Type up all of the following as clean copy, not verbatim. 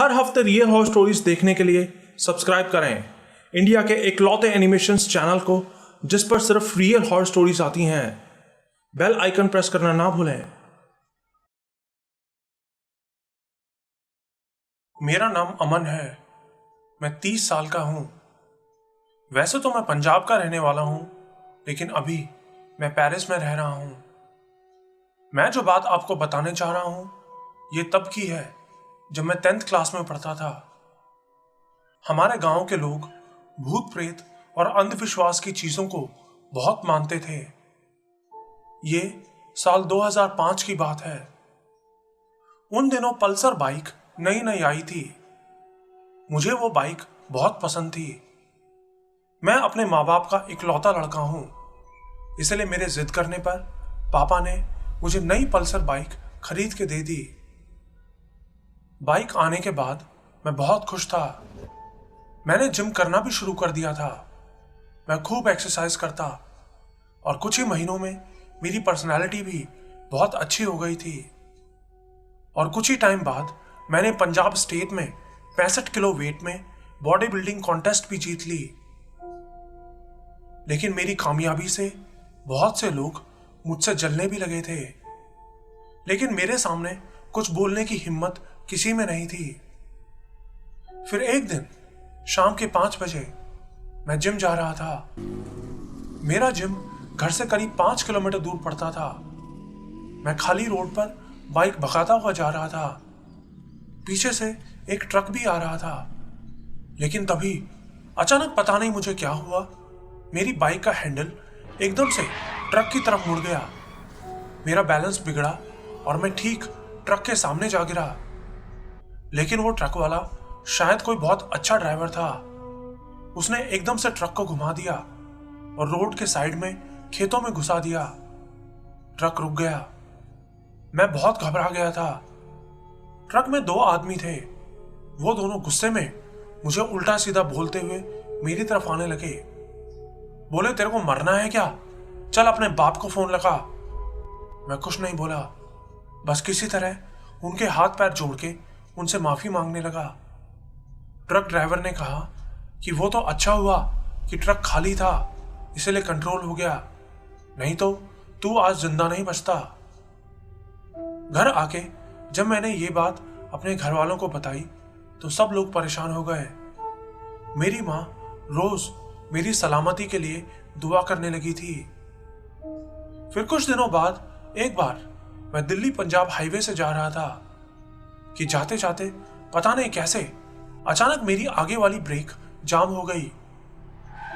हर हफ्ते real horror stories देखने के लिए सब्सक्राइब करें इंडिया के इकलौते एनिमेशंस चैनल को जिस पर सिर्फ रियल हॉरर स्टोरीज आती हैं। बेल आइकन प्रेस करना ना भूलें। मेरा नाम अमन है। मैं 30 साल का हूं। वैसे तो मैं पंजाब का रहने वाला हूं, लेकिन अभी मैं पेरिस में रह रहा हूं। मैं जो बात आपको बताने चाह रहा हूं, ये तब की है जब मैं 10th क्लास में पढ़ता था। हमारे गांव के लोग भूत प्रेत और अंधविश्वास की चीजों को बहुत मानते थे। ये साल 2005 की बात है। उन दिनों पल्सर बाइक नई नई आई थी। मुझे वो बाइक बहुत पसंद थी। मैं अपने माँ बाप का इकलौता लड़का हूं, इसलिए मेरे जिद करने पर पापा ने मुझे नई पल्सर बाइक खरीद के दे दी। बाइक आने के बाद मैं बहुत खुश था। मैंने जिम करना भी शुरू कर दिया था। मैं खूब एक्सरसाइज करता और कुछ ही महीनों में मेरी पर्सनालिटी भी बहुत अच्छी हो गई थी। और कुछ ही टाइम बाद मैंने पंजाब स्टेट में 65 किलो वेट में बॉडी बिल्डिंग कॉन्टेस्ट भी जीत ली। लेकिन मेरी कामयाबी से बहुत से लोग मुझसे जलने भी लगे थे। लेकिन मेरे सामने कुछ बोलने की हिम्मत किसी में नहीं थी। फिर एक दिन शाम के 5 बजे मैं जिम जा रहा था। मेरा जिम घर से करीब 5 किलोमीटर दूर पड़ता था। मैं खाली रोड पर बाइक भगाता हुआ जा रहा था। पीछे से एक ट्रक भी आ रहा था। लेकिन तभी अचानक पता नहीं मुझे क्या हुआ, मेरी बाइक का हैंडल एकदम से ट्रक की तरफ मुड़ गया। मेरा बैलेंस बिगड़ा और मैं ठीक ट्रक के सामने जा गिरा। लेकिन वो ट्रक वाला शायद कोई बहुत अच्छा ड्राइवर था। उसने एकदम से ट्रक को घुमा दिया और रोड के साइड में खेतों में घुसा दिया। ट्रक रुक गया। मैं बहुत घबरा गया था। ट्रक में 2 आदमी थे। वो दोनों गुस्से में मुझे उल्टा सीधा बोलते हुए मेरी तरफ आने लगे। बोले, तेरे को मरना है क्या? चल अपने बाप को फोन लगा। मैं कुछ नहीं बोला, बस किसी तरह उनके हाथ पैर जोड़ के उनसे माफी मांगने लगा। ट्रक ड्राइवर ने कहा कि वो तो अच्छा हुआ कि ट्रक खाली था, इसलिए कंट्रोल हो गया, नहीं तो तू आज जिंदा नहीं बचता। घर आके जब मैंने ये बात अपने घर वालों को बताई तो सब लोग परेशान हो गए। मेरी माँ रोज मेरी सलामती के लिए दुआ करने लगी थी। फिर कुछ दिनों बाद एक बार मैं दिल्ली पंजाब हाईवे से जा रहा था कि जाते जाते पता नहीं कैसे अचानक मेरी आगे वाली ब्रेक जाम हो गई।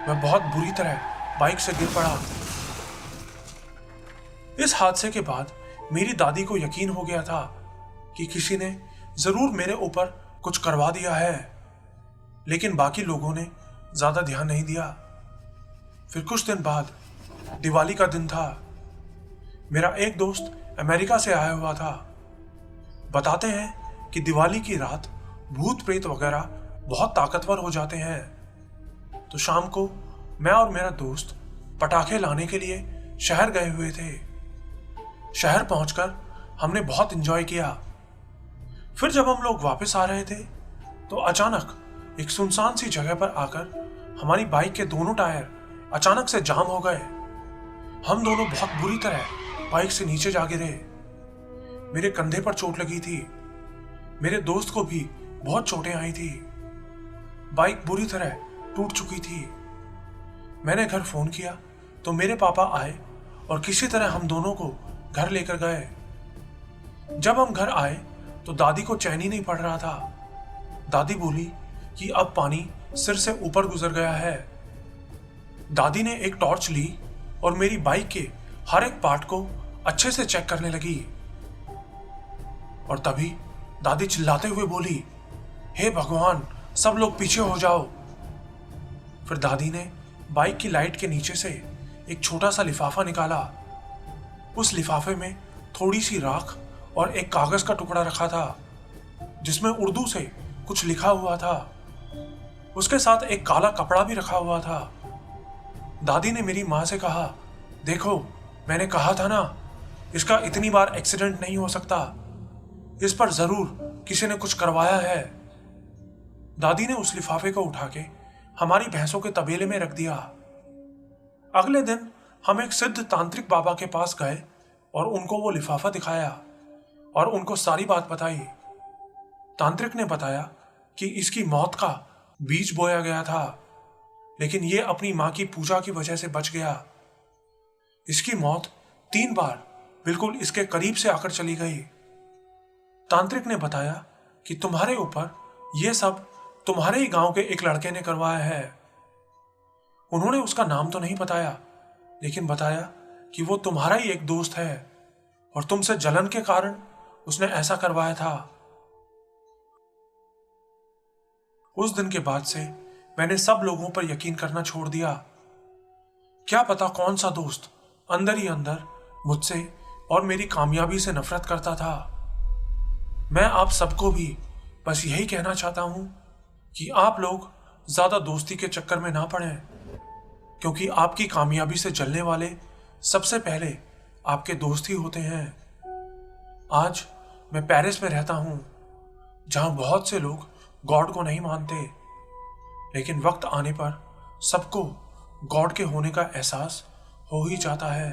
मैं बहुत बुरी तरह बाइक से गिर पड़ा। इस हादसे के बाद मेरी दादी को यकीन हो गया था कि किसी ने जरूर मेरे ऊपर कुछ करवा दिया है, लेकिन बाकी लोगों ने ज्यादा ध्यान नहीं दिया। फिर कुछ दिन बाद दिवाली का दिन था। मेरा एक दोस्त अमेरिका से आया हुआ था। बताते हैं कि दिवाली की रात भूत प्रेत वगैरह बहुत ताकतवर हो जाते हैं। तो शाम को मैं और मेरा दोस्त पटाखे लाने के लिए शहर गए हुए थे। शहर पहुंचकर हमने बहुत एंजॉय किया। फिर जब हम लोग वापस आ रहे थे तो अचानक एक सुनसान सी जगह पर आकर हमारी बाइक के दोनों टायर अचानक से जाम हो गए। हम दोनों बहुत बुरी तरह बाइक से नीचे जा गिरे। मेरे कंधे पर चोट लगी थी। मेरे दोस्त को भी बहुत चोटें आई थी। बाइक बुरी तरह टूट चुकी थी। मैंने घर फोन किया तो मेरे पापा आए और किसी तरह हम दोनों को घर लेकर गए। जब हम घर आए तो दादी को चैन ही नहीं पड़ रहा था। दादी बोली कि अब पानी सिर से ऊपर गुजर गया है। दादी ने एक टॉर्च ली और मेरी बाइक के हर एक पार्ट को अच्छे से चेक करने लगी। और तभी दादी चिल्लाते हुए बोली, हे भगवान, सब लोग पीछे हो जाओ। फिर दादी ने बाइक की लाइट के नीचे से एक छोटा सा लिफाफा निकाला। उस लिफाफे में थोड़ी सी राख और एक कागज का टुकड़ा रखा था जिसमें उर्दू से कुछ लिखा हुआ था। उसके साथ एक काला कपड़ा भी रखा हुआ था। दादी ने मेरी माँ से कहा, देखो मैंने कहा था ना, इसका इतनी बार एक्सीडेंट नहीं हो सकता, इस पर जरूर किसी ने कुछ करवाया है। दादी ने उस लिफाफे को उठा के हमारी भैंसों के तबेले में रख दिया। अगले दिन हम एक सिद्ध तांत्रिक बाबा के पास गए और उनको वो लिफाफा दिखाया और उनको सारी बात बताई। तांत्रिक ने बताया कि इसकी मौत का बीज बोया गया था, लेकिन ये अपनी मां की पूजा की वजह से बच गया। इसकी मौत 3 बार बिल्कुल इसके करीब से आकर चली गई। तांत्रिक ने बताया कि तुम्हारे ऊपर यह सब तुम्हारे ही गांव के एक लड़के ने करवाया है। उन्होंने उसका नाम तो नहीं बताया, लेकिन बताया कि वो तुम्हारा ही एक दोस्त है और तुमसे जलन के कारण उसने ऐसा करवाया था। उस दिन के बाद से मैंने सब लोगों पर यकीन करना छोड़ दिया। क्या पता कौन सा दोस्त अंदर ही अंदर मुझसे और मेरी कामयाबी से नफरत करता था। मैं आप सबको भी बस यही कहना चाहता हूं कि आप लोग ज्यादा दोस्ती के चक्कर में ना पड़ें, क्योंकि आपकी कामयाबी से जलने वाले सबसे पहले आपके दोस्त ही होते हैं। आज मैं पेरिस में रहता हूं, जहां बहुत से लोग गॉड को नहीं मानते, लेकिन वक्त आने पर सबको गॉड के होने का एहसास हो ही जाता है।